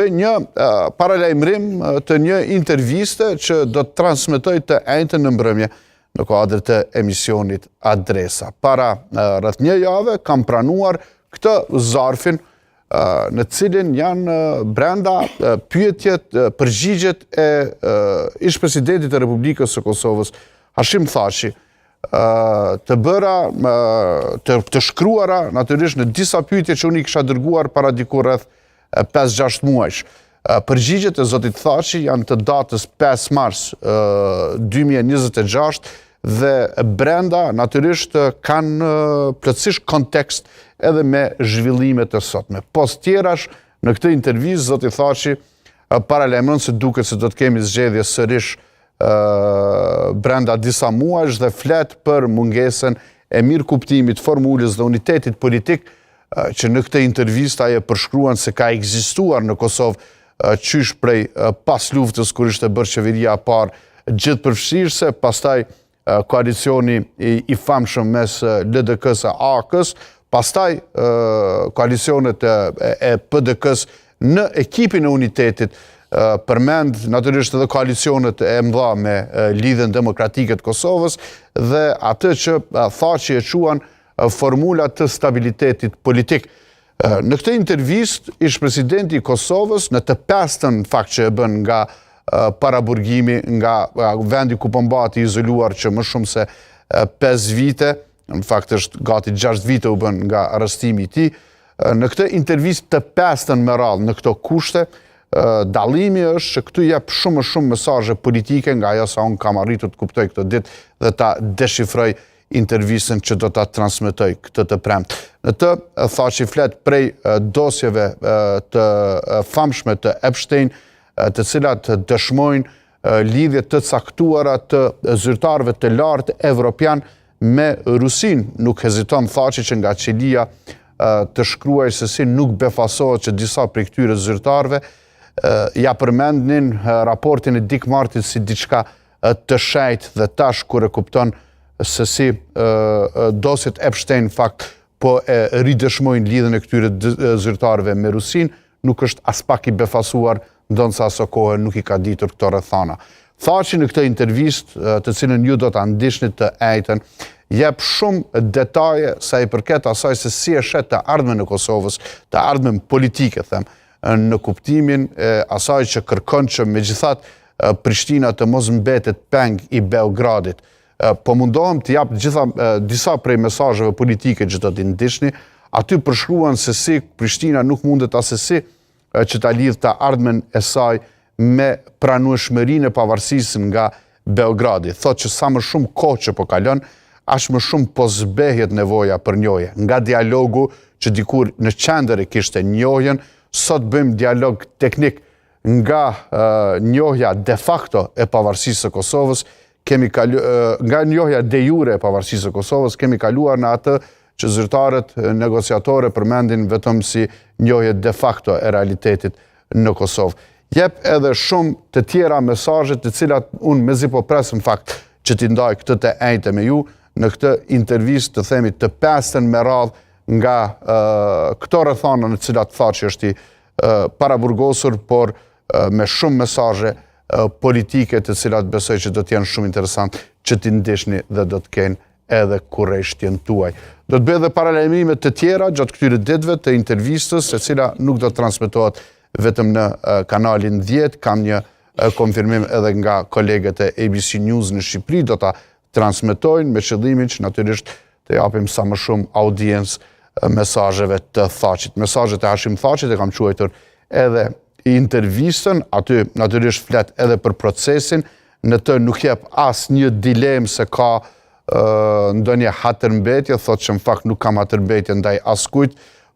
Një paralajmërim të një interviste që do të transmetoj të njëjtën në mbrëmje në kuadër të emisionit Adresa. Para rreth një jave kam pranuar këtë zarfin në cilin janë brenda pyetjet, përgjigjet e ish-presidentit të Republikës së Kosovës, Hashim Thaçi, të bëra, të shkruara natyrisht në disa pyetje që unë i kisha dërguar para diku rreth 5-6 muajsh. Përgjigjet e zotit Thaçi janë të datës 5 mars 2026 dhe brenda natyrisht kanë plotësisht kontekst edhe me zhvillimet e sotme. Pos tjerash, në këtë intervistë zoti Thaçi paralajmëron se duket se do të kemi zgjedhje sërish brenda disa muajsh dhe flet për mungesën e mirëkuptimit, formulës dhe unitetit politik që në këtë intervistë ajo përshkruan se ka ekzistuar në Kosovë qysh prej pas luftës kur ishte bërë qeveria e parë gjithëpërfshirëse, pastaj koalicioni i famshëm mes LDK-s e AK-s, pastaj koalicionet e PDK-s në ekipin e unitetit, përmend natyrisht edhe koalicionet e mëdha me Lidhjen Demokratike të Kosovës dhe atë që Thaçi e quan formula të stabilitetit politik. Në këtë intervistë, ish-presidenti i Kosovës, në të pestën fakt që e bën nga paraburgimi, nga vendi ku po mbati izoluar që më shumë se 5 vite, në fakt është gati 6 vite u bën nga arrestimi i tij, në këtë intervistë të pestën me radhë në këto kushte, dallimi është që këtu jep shumë mesazhe politike nga ajo sa unë kam arritur të kuptoj këtë ditë dhe ta deshifroj intervistën që do ta transmetoj këtë të premte. Në të Thaçi flet prej dosjeve të famshme të Epstein, të cilat dëshmojnë lidhje të caktuara të zyrtarëve të lartë evropian me Rusin. Nuk heziton Thaçi që nga qelia të shkruaj se si nuk befasohet që disa prej këtyre zyrtarëve ja përmendnin raportin e Dick Martit si diçka të shejtë dhe tash kur e kupton se si dosjet Epstein fakt po e ridëshmojnë lidhjen e këtyre zyrtarëve me Rusin, nuk është as pak i befasuar, ndonse aso kohë nuk i ka ditur këto rrethana. Thaçi në këtë intervistë, të cilën ju do ta ndiqni të njëjtën, jep shumë detaje sa i përket asaj se si e shet të ardhmen e Kosovës, të ardhmen politike, them, në kuptimin e asaj që kërkon që megjithatë Prishtina të mos mbetet peng i Beogradit. Po mundohem të jap disa prej mesazheve politike që do t'i ndiqni, aty përshkruan se si Prishtina nuk mundet asesi që ta lidh të ardhmen e saj me pranueshmërinë e pavarësisë nga Beogradi. Thotë që sa më shumë kohë që po kalon, aq më shumë po zbehet nevoja për njohje. Nga dialogu që dikur në qendër e kishte njohjen, sot bëjmë dialog teknik. Nga njohja de facto e pavarësisë së Kosovës, nga njohja de jure e pavarësisë së Kosovës, kemi kaluar në atë që zyrtarët negociatore përmendin vetëm si njohje de facto e realitetit në Kosovë. Jep edhe shumë të tjera mesazhe të cilat unë mezi po pres në fakt që t'i ndaj këtë të njëjtë me ju në këtë intervistë të themi të pestën me radhë nga këto rrethana në cilat Thaçi është i paraburgosur, por me shumë mesazhe politike të cilat besoj që do t'jenë shumë interesant që t'i ndiqni dhe do t'kenë edhe kurreshtjen tuaj. Do të bëj edhe paralajmime të tjera gjatë këtyre ditëve të intervistës, e cila nuk do të transmetohet vetëm në kanalin 10, kam një konfirmim edhe nga kolegët e ABC News në Shqipëri, do ta transmetojnë me qëllimin që natyrisht të japim sa më shumë audiencë mesazheve të Thaçit. Mesazhet e Hashim Thaçit e kam quajtur edhe intervistën, aty natyrisht flet edhe për procesin, në të nuk jep asnjë dilemë se ka ndonjë hatërmbetje, thotë që në fakt nuk kam hatërmbetje ndaj askujt,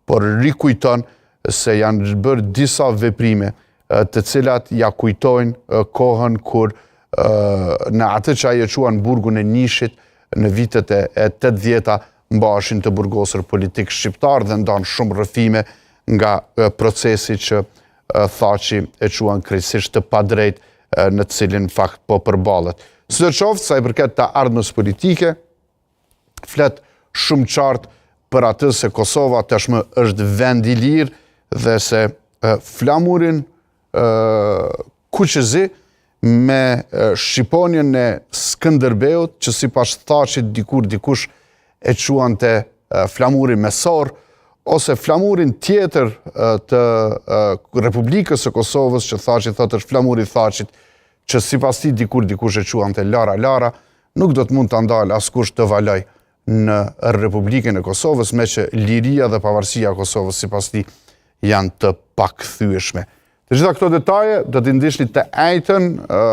por rikujton se janë bërë disa veprime të cilat ja kujtojnë kohën kur në atë që ai e quan burgun e Nishit në vitet e 80-ta mbashin të burgosur politik shqiptar dhe ndan shumë rrëfime nga procesi që Thaçi e quan krejtësisht të padrejtë në cilin fakt po përballet. Sidoqoftë, sa i përket të ardhmës politike, flet shumë qartë për atë se Kosova tashmë është vend i lirë dhe se flamurin kuqëzi me shqiponjen e Skënderbeut, që si pas Thaqit dikush e quante flamurin mesor, ose flamurin tjetër të Republikës së Kosovës, që Thaqi thotë është flamuri Thaqit, që si pas ti dikush e quante Lara, nuk do të mund të ndalë askush të valoj në Republikën e Kosovës, me që liria dhe pavarësia e Kosovës si pas ti janë të pakthyeshme. Të gjitha këto detaje do t'i ndihni të ejtën,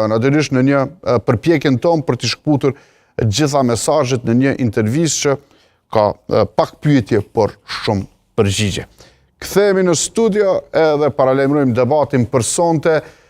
natyrisht në një përpjekjen tonë për t'i shkputur gjitha mesazhet në një intervistë që ka pak pyetje, por shumë përgjigje. Kthehemi në studio edhe paralajmërojmë debatin për sonte